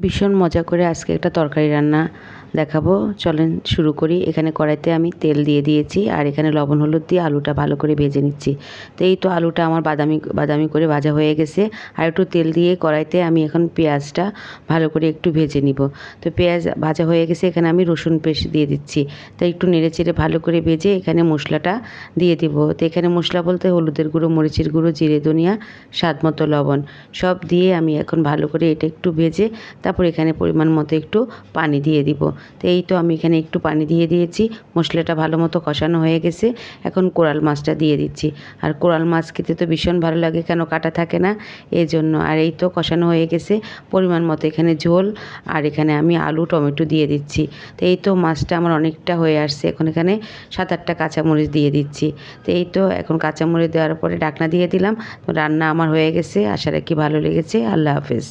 ভীষণ মজা করে আজকে একটা তরকারি রান্না দেখাবো। চলেন শুরু করি। এখানে কড়াইতে আমি তেল দিয়ে দিয়েছি আর এখানে লবণ হলুদ দিয়ে আলুটা ভালো করে ভেজে নিচ্ছি। তো এই তো আলুটা আমার বাদামি বাদামি করে ভাজা হয়ে গেছে। আর একটু তেল দিয়ে কড়াইতে আমি এখন পেঁয়াজটা ভালো করে একটু ভেজে নিব। তো পেঁয়াজ ভাজা হয়ে গেছে, এখানে আমি রসুন পেস্ট দিয়ে দিচ্ছি। তো একটু নেড়ে চেড়ে ভালো করে ভেজে এখানে মশলাটা দিয়ে দিব। তো এখানে মশলা বলতে হলুদের গুঁড়ো, মরিচের গুঁড়ো, জিরে, ধনিয়া, স্বাদ মতো লবণ সব দিয়ে আমি এখন ভালো করে এটা একটু ভেজে তারপর এখানে পরিমাণ মতো একটু পানি দিয়ে দিব। তো এই তো আমি এখানে একটু পানি দিয়ে দিয়েছি। মশলাটা ভালো মতো কষানো হয়ে গেছে। এখন কোরাল মাছটা দিয়ে দিচ্ছি। আর কোরাল মাছ খেতে তো ভীষণ ভালো লাগে, কেন কাটা থাকে না, এই জন্য। আর এই তো কষানো হয়ে গেছে। পরিমাণ মতো এখানে ঝোল আর এখানে আমি আলু টমেটো দিয়ে দিচ্ছি। তো এই তো মাছটা আমার অনেকটা হয়ে আসছে। এখন এখানে 7-8টা কাঁচামরিচ দিয়ে দিচ্ছি। তো এই তো এখন কাঁচামরিচ দেওয়ার পরে ঢাকনা দিয়ে দিলাম। তো রান্না আমার হয়ে গেছে। আশা রাখি ভালো লেগেছে। আল্লাহ হাফেজ।